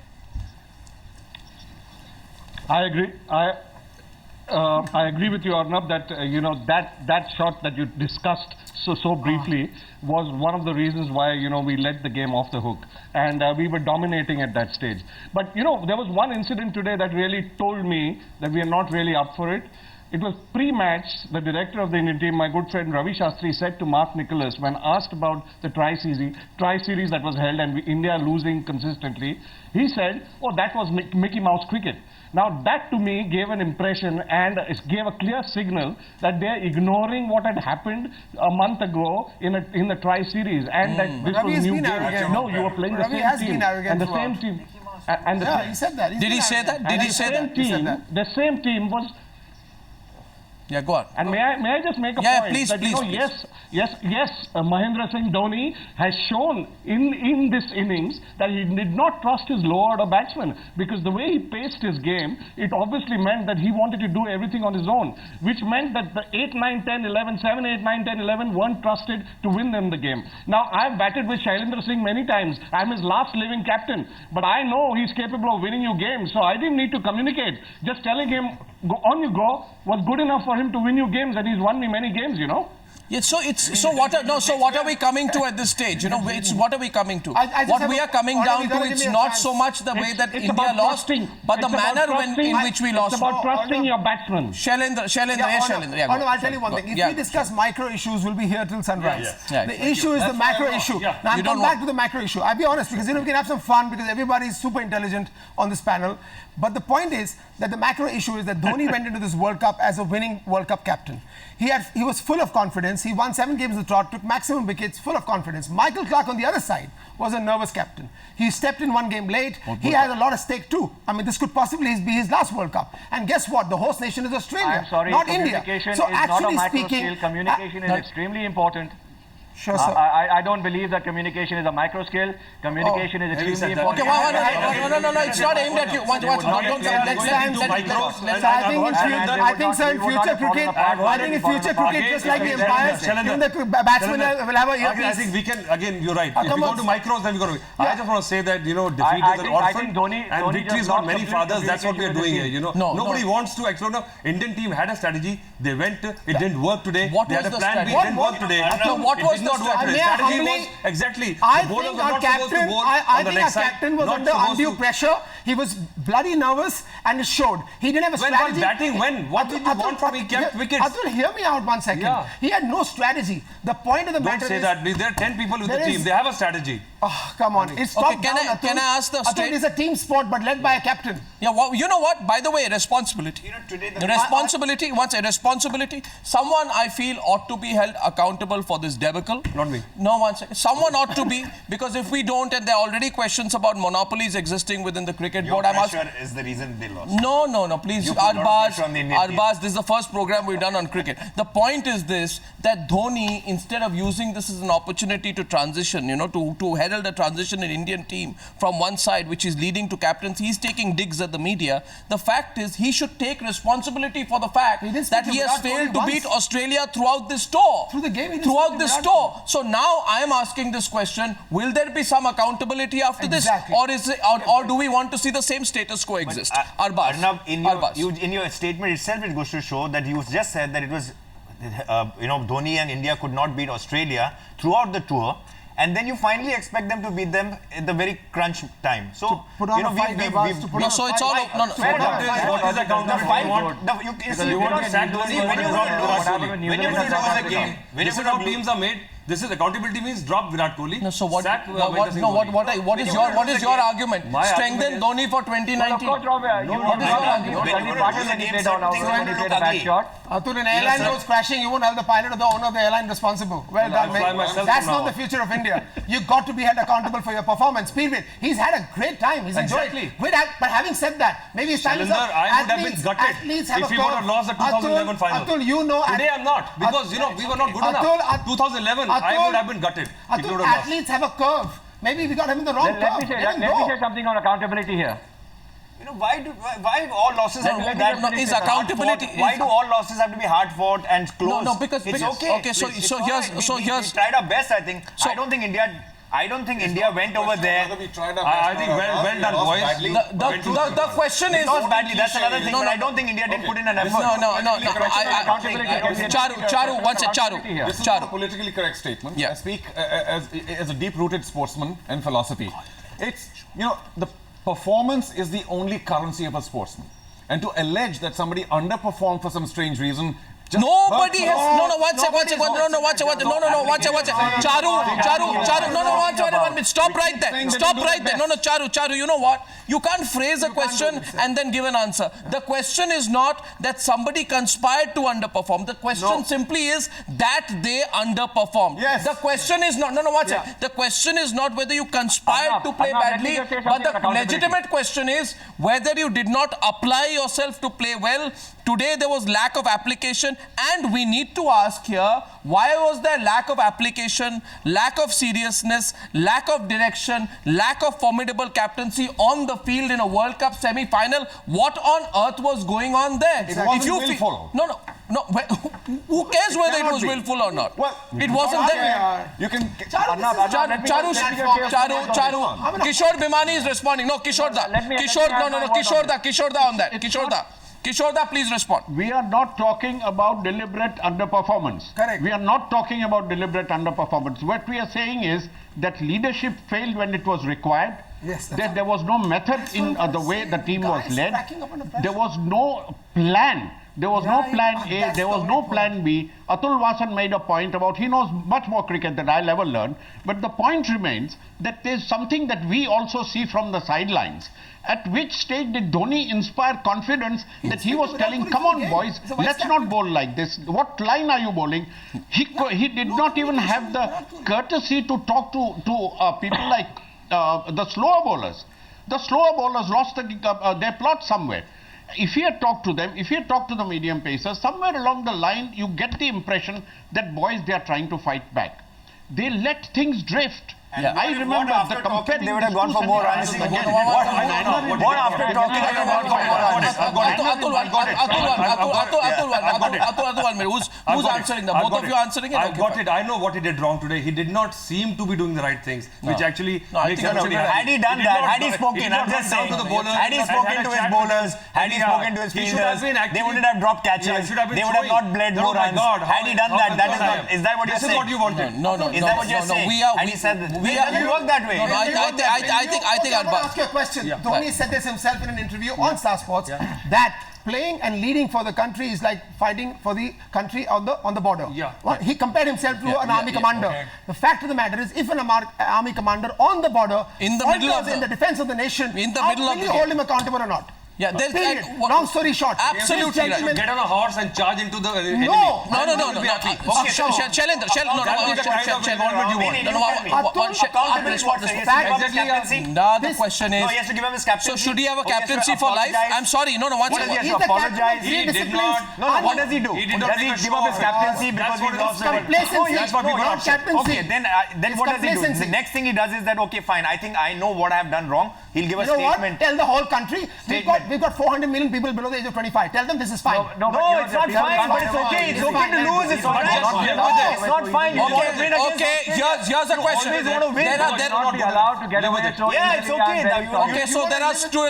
G: I agree. I agree with you, Arnab, that that shot that you discussed so briefly was one of the reasons why we let the game off the hook, and we were dominating at that stage. But there was one incident today that really told me that we are not really up for it. it was pre-match, the director of the Indian team, my good friend Ravi Shastri, said to Mark Nicholas, when asked about the tri-series that was held and India losing consistently, he said, oh, that was Mickey Mouse cricket. Now that to me gave an impression and it gave a clear signal that they're ignoring what had happened a month ago in the tri-series and that this was new game. No, you were playing the same team. And the same team. And
B: he said that.
A: Did he say that? Did he say that?
G: The same team was.
A: Yeah, go on.
G: And may I just make a point?
A: Please,
G: that,
A: please.
G: Mahendra Singh Dhoni has shown in this innings that he did not trust his lower order batsmen because the way he paced his game, it obviously meant that he wanted to do everything on his own, which meant that the 8, 9, 10, 11, 7, 8, 9, 10, 11 weren't trusted to win them the game. Now, I've batted with Shailendra Singh many times. I'm his last living captain, but I know he's capable of winning you games, so I didn't need to communicate. Just telling him, go on you go, was good enough for him to win you games, and he's won me many games, you know.
A: Yeah, what are we coming to at this stage? You know, what are we coming to? What we are coming down to, it's not so much the way that India lost, but the manner in which we lost.
G: It's about trusting your batsmen.
A: Shailendra.
B: I'll tell you one thing. If we discuss micro issues, we'll be here till sunrise. The issue is the macro issue. Now, I'm coming back to the macro issue. I'll be honest, because we can have some fun because everybody is super intelligent on this panel. But the point is that the macro issue is that Dhoni went into this World Cup as a winning World Cup captain. He was full of confidence. He won 7 games in the trot, took maximum wickets, full of confidence. Michael Clarke on the other side was a nervous captain. He stepped in 1 game late. He had a lot of stake too. I mean, this could possibly be his last World Cup. And guess what? The host nation is Australia,
E: I'm sorry,
B: not India.
E: So is not a micro scale. Communication is extremely important.
B: Sure, sir.
E: I don't believe that communication is a micro scale. Communication is extremely important.
A: Okay, no, it's not aimed at you.
B: I think, sir, in future cricket, just like the umpires, even the batsmen will have a earpiece.
D: I think we can, again, you're right. If we go to micros, then we go to... I just want to say that, you know, defeat is an orphan and victory is not many fathers. That's what we are doing here, you know. Nobody wants to actually... Indian team had a strategy. They went, it didn't work today. They had a plan B, it didn't work today.
A: What was
D: not work today. Strategy was exactly.
B: I think our captain was under undue pressure. He was bloody nervous and it showed. He didn't have a strategy.
D: Batting when? What did you want from him? He kept wickets.
B: Atul, hear me out 1 second. Yeah. He had no strategy. The point of the matter is...
D: Don't say that. There are 10 people with the team. They have a strategy.
B: Oh, come on. It's top down, Atul.
A: Can I ask the
B: Atul is a team sport but led by a captain.
A: Yeah, well, you know what? By the way, responsibility. Responsibility. Someone I feel ought to be held accountable for this debacle.
D: Not me.
A: No, 1 second. Someone ought to be, because if we don't, and there are already questions about monopolies existing within the cricket board.
F: Your pressure is the reason they lost.
A: No, please. Arbaaz, this is the first program we've done on cricket. The point is this, that Dhoni, instead of using this as an opportunity to transition, you know, to herald a transition in Indian team from one side, which is leading to captaincy, he's taking digs at the media. The fact is, he should take responsibility for the fact that he has failed to beat Australia throughout this tour.
B: Through the game,
A: throughout this tour. So now I am asking this question, will there be some accountability after this? Or do we want to see the same status quo exist? Arbaaz.
F: Arnab, in your statement itself, it goes to show that you just said that it was, Dhoni and India could not beat Australia throughout the tour. And then you finally expect them to beat them at the very crunch time. So,
B: so it's all...
D: What is accountability? You want to sack Dhoni when you lose the game. This is how teams are made. This is accountability means drop Virat Kohli.
A: No, so what is your argument? Strengthen Dhoni for 2019.
E: Well, of course, Rob, what is your argument?
B: Atul, an airline goes crashing, you won't have the pilot or the owner of the airline responsible. Well done, mate. That's not the future of India. You've got to be held accountable for your performance. Period. He's had a great time. He's enjoyed it. But having said that, maybe it's time to...
D: I would have been gutted if he would have lost the 2011 final.
B: Atul, you know...
D: Today I'm not. Because, we were not good enough. 2011, I would have been gutted.
B: Atul, athletes have a curve. Maybe we got him in the wrong curve.
E: Let me say something on accountability here.
F: Why all losses have to be that?
A: Is accountability?
F: Why do all losses have to be hard fought and close?
A: No, because
F: it's okay.
A: Okay, so here's.
F: We tried our best, I think. So I don't think India went over there.
D: I think well done, boys.
A: The question is...
F: badly, that's another thing, but I don't think India did put in an effort.
A: No. Charu, one sec, Charu.
H: This is a politically correct statement.
A: Yeah.
H: I speak as a deep-rooted sportsman and philosophy. It's, the performance is the only currency of a sportsman. and to allege that somebody underperformed for some strange reason.
A: Nobody has. One second. Charu, stop right there. Stop right there. Charu, you know what? You can't phrase a question and then give an answer. The question is not that somebody conspired to underperform. The question simply is that they underperformed.
H: Yes.
A: The question is not. The question is not whether you conspired to play badly, but the legitimate question is whether you did not apply yourself to play well. Today there was lack of application, and we need to ask here, why was there lack of application, lack of seriousness, lack of direction, lack of formidable captaincy on the field in a World Cup semi-final? What on earth was going on there?
H: It wasn't willful.
A: No. Who cares whether it was willful or not?
H: Well,
A: it wasn't there.
H: You can...
A: Charu, Kishore Bhimani is responding. No, Kishore da on that. Kishore da, please respond.
C: We are not talking about deliberate underperformance.
B: Correct.
C: We are not talking about deliberate underperformance. What we are saying is that leadership failed when it was required.
B: Yes,
C: that there was no method in the way the team was led. There was no plan. There was no plan A, there was no plan B. Atul Wasan made a point about, he knows much more cricket than I'll ever learn. But the point remains that there's something that we also see from the sidelines. At which stage did Dhoni inspire confidence that he was telling, come on boys, let's not bowl like this. What line are you bowling? He did not even have the courtesy to talk to people like the slower bowlers. The slower bowlers lost their plot somewhere. If you had talked to them, if you had talked to the medium pacers, somewhere along the line, you get the impression that boys, they are trying to fight back. They let things drift. I remember the comparing.
F: They would have gone for more runs. What after talking? They would have gone for more runs.
A: Who's answering that? Both of you answering it?
D: I've got it. I know what he did wrong today. He did not seem to be doing the right things, which actually makes him
F: had he done that, had he spoken, I'm just saying, had he spoken to his bowlers, had he spoken to his fielders, they wouldn't have dropped catches, they would have not bled more runs. Had he done that, is that what you're saying?
D: This is what you wanted.
A: No.
F: Is that what you're saying? Had he said that? We work that way.
B: I think I'll ask you a question. Dhoni said this himself in an interview on Star Sports that playing and leading for the country is like fighting for the country on the border. He compared himself to an army commander. The fact of the matter is, if an army commander on the border
A: in the middle of
B: in the defense of the nation,
A: in the middle of the
B: will you hold him accountable or not?
A: Yeah,
B: long story short.
A: Absolutely right.
D: Get on a horse and charge into the enemy.
B: No.
A: Shailendra, the question is,
F: no, he has to give him his captaincy.
A: So should he have a captaincy for life? I'm sorry,
F: What does he have to apologize?
D: He did not.
F: No, what does he do? Does he give up his captaincy because he lost the Okay, then what does he do? The next thing he does is that, okay, fine, I think I know what I have done wrong. He'll give a statement.
B: Tell the whole country. We've got 400 million people below the age of 25. Tell them this is fine.
F: No, it's not fine, but it's okay. It's okay to lose. It's not fine.
A: Okay, here's a question.
E: They're not be allowed to get away so
F: yeah, it's okay.
A: Okay, so there are two.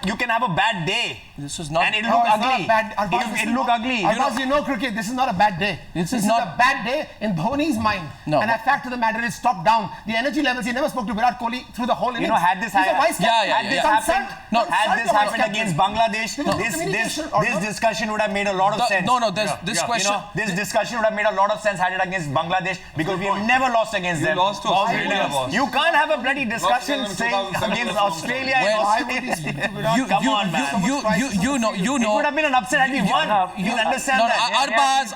F: You can have a bad day.
A: This is not.
F: And it'll look ugly. It'll look ugly.
B: Because you know cricket, this is not a bad day. This is a bad day in Dhoni's mind.
A: No.
B: And the fact of the matter is, top down. The energy levels, he never spoke to Virat Kohli through the whole innings.
F: You know, had this happened against Bangladesh, this discussion would have made a lot of sense.
A: This question.
F: This discussion would have made a lot of sense had it against Bangladesh, because we have never lost against them.
D: Lost to Australia.
F: You can't have a bloody discussion saying against Australia. Come on, man.
A: You know.
F: It would have been an upset had we won. You understand that?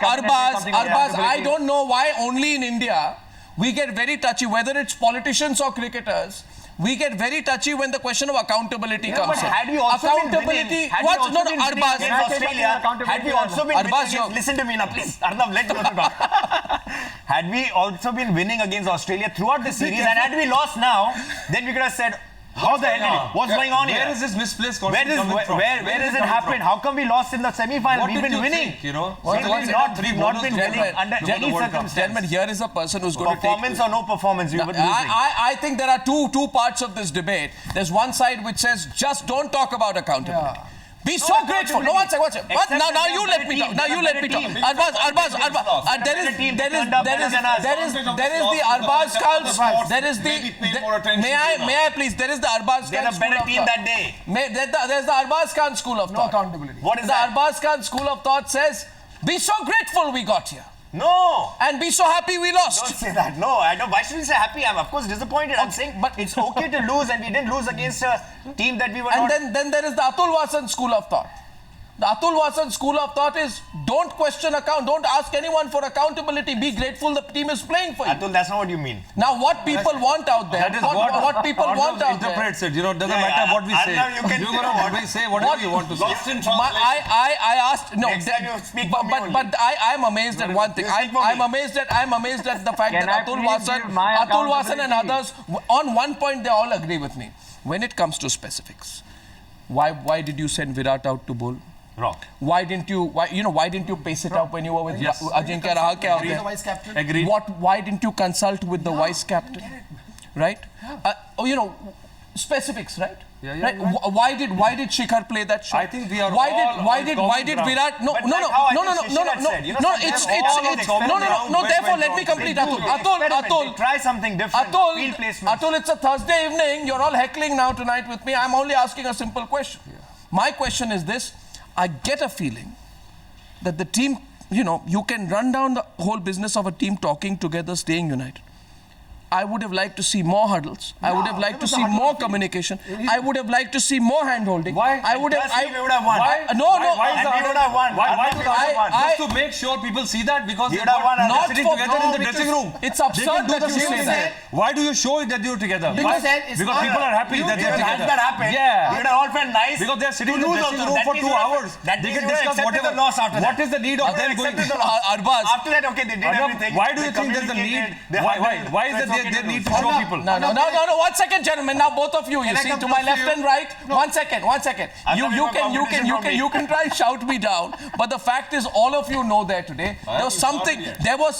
A: Arbaaz, I don't know why only in India we get very touchy, whether it's politicians or cricketers. We get very touchy when the question of accountability comes in.
F: Had we also been winning,
A: Arbaaz.
F: Had we also been winning, listen to me now, please. Arnab, let me talk. Had we also been winning against Australia throughout the series, and had we lost now, then we could have said, how the hell? What's going on here?
D: Where is this misplaced confidence coming from?
F: Where does it happen? How come we lost in the semi-final? We've been winning.
D: We've
F: not been winning under any circumstance.
A: Gentlemen, here is a person who's going to take...
F: Performance or no performance, we were losing.
A: I think there are two parts of this debate. There's one side which says, just don't talk about accountability. Be so grateful. No, one second. Now you let me talk. Arbaaz,
F: team that turned up better than us.
A: There is the Arbaaz Khan. There is the. May I please? There is the Arbaaz Khan.
F: They're a better team that day.
A: There's the Arbaaz Khan school of thought.
B: No accountability.
F: What is
A: the
F: that?
A: Arbaaz Khan school of thought says, be so grateful we got here.
F: No.
A: And be so happy we lost.
F: Don't say that. No, I don't. Why should we say happy? I'm of course disappointed. I'm saying, but it's okay to lose, and we didn't lose against a team that we were not.
A: And then there is the Atul Wasan school of thought. The Atul Wasan school of thought is don't question don't ask anyone for accountability. Be grateful the team is playing for you.
F: Atul, that's not what you mean.
A: Now what people want out there,
D: that is
A: what people want out there.
D: Interprets it. You know, it doesn't matter what we say. You're going to say whatever you want to say.
H: Lost in translation.
A: I asked no.
F: Next time you speak
A: but I'm amazed at one thing. I'm amazed at the fact that Atul Wasan and others on one point they all agree with me. When it comes to specifics, why did you send Virat out to bowl?
F: Wrong.
A: Why didn't you pace it up when you were with Ajinkya Raha ke out there?
B: The vice captain.
D: Agreed.
A: Why didn't you consult with the vice captain? Right? Specifics, right? Right? Why did Shikhar play that shot?
D: I think we are
A: why did Virat no. Therefore let me complete. Atul,
F: try something different.
A: Atul, it's a Thursday evening. You're all heckling now tonight with me. I'm only asking a simple question. My question is this. I get a feeling that the team, you can run down the whole business of a team talking together, staying united. I would have liked to see more huddles. I would have liked to see more communication. I would have liked to see more hand-holding.
D: Why?
A: I would have.
F: We would have won.
D: Why?
A: No.
F: And we would have won.
D: Why
A: I-
D: just to make sure people see that because
F: You
D: they're
F: would have won.
D: not
A: Not
D: sitting
A: for-
D: together
A: no,
D: in the
A: because
D: dressing room.
A: it's absurd
D: They can do
A: that
D: the
A: you
D: same
A: say
D: thing.
A: that.
D: Why do you show it that you're together?
B: Because
D: Why?
B: it's
D: Because
B: not-
D: people are happy that they're
F: Had
D: together.
F: that happened,
D: Yeah.
F: we would have all felt nice.
D: Because they're sitting in the
F: lose
D: dressing
F: also.
D: room
F: That
D: for
F: means
D: 2
F: you would have-
D: hours.
F: that
D: They
F: means
D: can
F: you would have
D: discuss
F: accepted
D: whatever.
F: the loss after that.
D: What is the need of them going?
F: Accepted the loss.
A: Arbaaz.
F: After that, okay, they did everything.
D: Why do you
F: They
D: think there's a need?
F: communicated, they
D: Why
F: huddled,
D: is
F: so
D: that
F: it's okay
D: they
F: to
D: need
F: lose.
D: to show people?
A: No. 1 second, gentlemen. Now both of you
B: Can I
A: see
B: come
A: to
B: close
A: my
B: to
A: left
B: you?
A: and right.
B: No.
A: 1 second. You can try and shout me down. But the fact is, all of you know there today. There was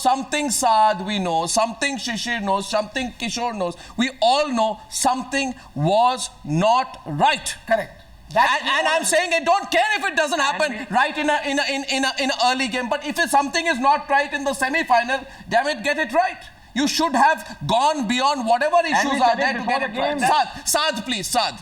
A: something Saad we know, something Shishir knows, something Kishore knows. We all know something was not right.
B: Correct.
A: And I'm saying I don't care if it doesn't happen right in an early game. But if something is not right in the semi-final, damn it, get it right. You should have gone beyond whatever issues are there to get it right. Saad, please, Saad.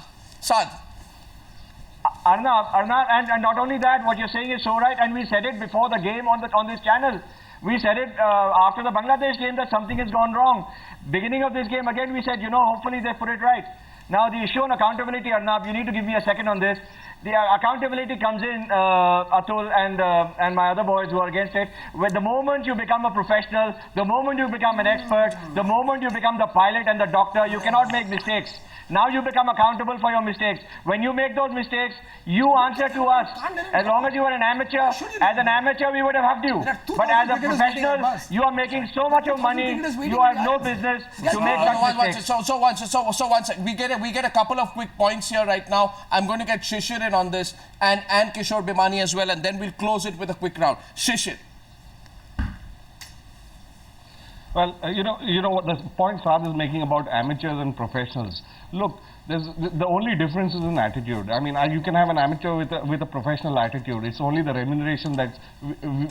E: Arnab, and not only that, what you're saying is so right, and we said it before the game on this channel. We said it after the Bangladesh game that something has gone wrong. Beginning of this game, again, we said, hopefully they put it right. Now, the issue on accountability, Arnab, you need to give me a second on this. The accountability comes in, Atul and my other boys who are against it. With the moment you become a professional, the moment you become an expert, the moment you become the pilot and the doctor, you cannot make mistakes. Now you become accountable for your mistakes. When you make those mistakes, you answer to us. As long as you are an amateur, as an amateur we would have hugged you. But as a professional, you are making so much of money, you have no business to make such mistakes.
A: So one second. We get a couple of quick points here right now. I'm going to get Shishir in on this and Kishore Bhimani as well, and then we'll close it with a quick round. Shishir.
G: Well, you know what the point Saad is making about amateurs and professionals. Look, the only difference is in attitude. I mean, you can have an amateur with a professional attitude. It's only the remuneration that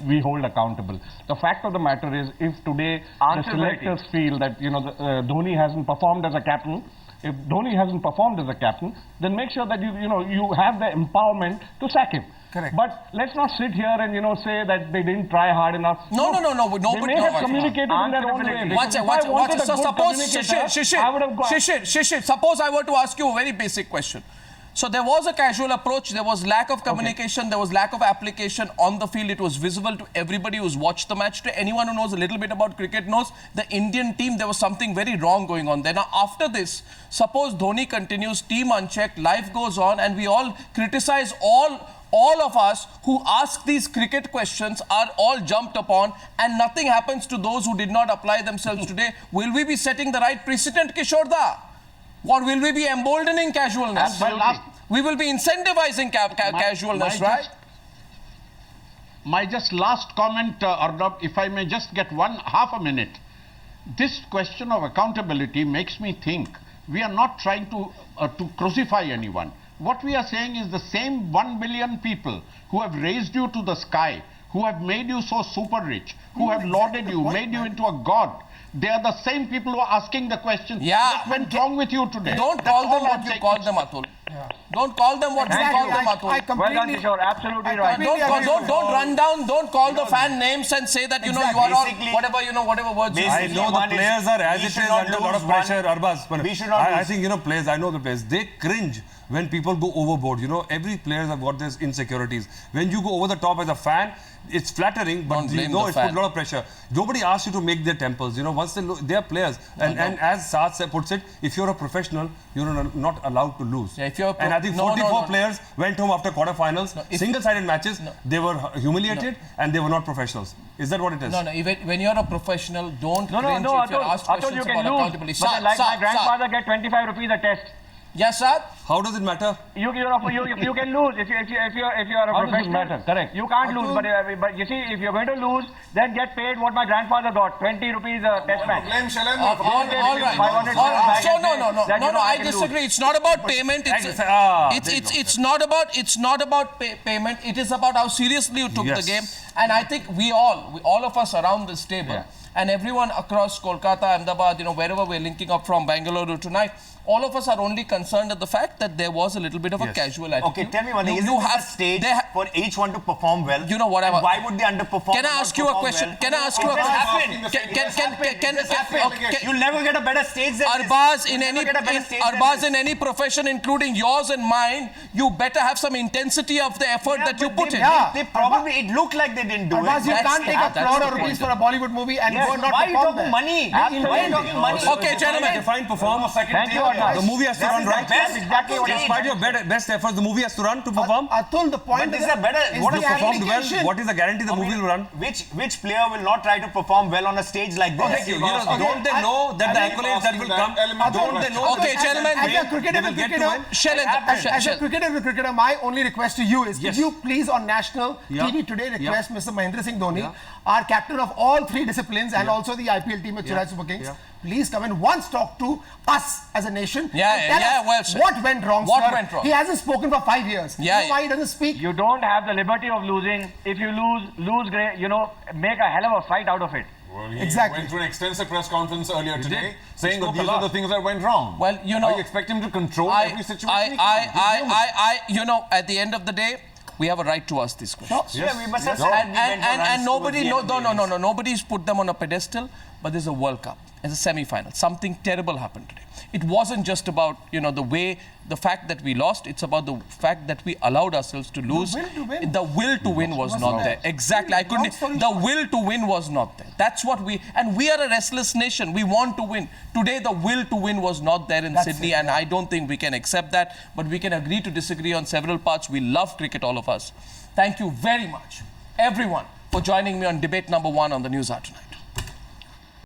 G: we hold accountable. The fact of the matter is, if today the selectors feel that Dhoni hasn't performed as a captain, if Dhoni hasn't performed as a captain, then make sure that you have the empowerment to sack him.
B: Correct.
G: But let's not sit here and say that they didn't try hard enough.
A: No.
G: They may have communicated in their own way.
A: Watch. So suppose Shishir, suppose I were to ask you a very basic question. So there was a casual approach, there was lack of communication, there was lack of application on the field. It was visible to everybody who's watched the match. To anyone who knows a little bit about cricket knows the Indian team, there was something very wrong going on there. Now after this, suppose Dhoni continues, team unchecked, life goes on, and we all criticize all of us who ask these cricket questions are all jumped upon, and nothing happens to those who did not apply themselves today. Will we be setting the right precedent, Kishore Da? Or will we be emboldening casualness? We will be incentivizing casualness, right?
C: My just last comment, Arnab, if I may just get half a minute. This question of accountability makes me think we are not trying to crucify anyone. What we are saying is the same 1 billion people who have raised you to the sky, who have made you so super rich, who have lauded you, made you into a god. They are the same people who are asking the question.
A: Yeah.
C: What went wrong with you today?
A: Don't call them what you call them, Atul. Don't call them what you call them, Atul.
E: Well done, Kishore. Absolutely right.
A: Don't run down. Don't call the fan names and say that you are all whatever whatever words.
D: I know the players are as it is under a lot of pressure. Arbaaz, I think players. I know the players. They cringe when people go overboard. Every player have got these insecurities. When you go over the top as a fan, it's flattering, but it's put a lot of pressure. Nobody asks you to make their temples. Once they are players, and as Saad puts it, if you're a professional, you're not allowed to lose.
A: Yeah, if you're
D: and I think 44 players went home after quarterfinals, single-sided matches. They were humiliated and they were not professionals. Is that what it is?
A: No. When you're a professional, don't cringe if you're asked
E: Atul,
A: questions
E: you can
A: about
E: lose.
A: accountability.
E: But like my grandfather get 25 rupees a test.
A: Yes, Saad?
D: How does it matter?
E: You can lose if you're a
G: How does it
E: professional.
G: matter? Correct.
E: You can't lose, but you see, if you're going to lose, then get paid what my grandfather got, 20 rupees a test match.
H: Blame Shailendra.
A: All right. So no, I disagree. It's not about payment. It's not about payment. It is about how seriously you took the game. And I think we all of us around this table, and everyone across Kolkata, Ahmedabad, wherever we're linking up from, Bangalore tonight, all of us are only concerned at the fact that there was a little bit of a casual attitude.
F: Okay, tell me one thing. Isn't this a stage for each one to perform well?
A: Whatever.
F: And why would they underperform?
A: Can I ask you a question? Can I ask you a question?
F: You'll never get a better stage than
A: Arbaaz, in any profession, including yours and mine, you better have some intensity of the effort that you put in.
F: They probably, it looked like they didn't do it.
B: Arbaaz, you can't take a crore of rupees for a Bollywood movie and go not
F: why are you
B: perform
F: talking
B: there.
F: money? Why are you talking money?
A: Okay, gentlemen.
D: Define perform.
E: Thank you, Arnab.
D: The movie has to run, right?
F: That's exactly what
D: Despite your best efforts, the movie has to run to perform.
B: Atul, the point
F: But this is a better.
B: what
F: What
B: is
F: is
B: the
D: Performed well.
B: application?
D: What is the guarantee the movie will run?
F: Which player will not try to perform well on a stage like this?
D: Thank you. Don't they know that the accolades that will come? Don't they know?
A: Okay, gentlemen.
B: As a cricketer, my only request to you is, could you please on national TV today request Mr. Mahendra Singh Dhoni, our captain of all three disciplines and also the IPL team at Chennai Super Kings, please come and once talk to us as a nation. Tell us what went wrong,
A: What
B: sir.
A: went wrong?
B: He hasn't spoken for 5 years. Why he doesn't speak?
E: You don't have the liberty of losing. If you lose great, make a hell of a fight out of it.
H: Well, he
B: Exactly.
H: went through an extensive press conference earlier today saying that these are the things that went wrong.
A: Well,
H: Are you expect him to control every situation?
A: At the end of the day, we have a right to ask these questions.
F: Yeah, we must have
A: And nobody's put them on a pedestal, but there's a World Cup. It's a semi-final. Something terrible happened today. It wasn't just about, the fact that we lost. It's about the fact that we allowed ourselves to lose. The will to win was not there. Exactly. The will to win was not there. That's what we are a restless nation. We want to win. Today, the will to win was not there in Sydney, and I don't think we can accept that, but we can agree to disagree on several parts. We love cricket, all of us. Thank you very much, everyone, for joining me on debate number 1 on the Newshour tonight.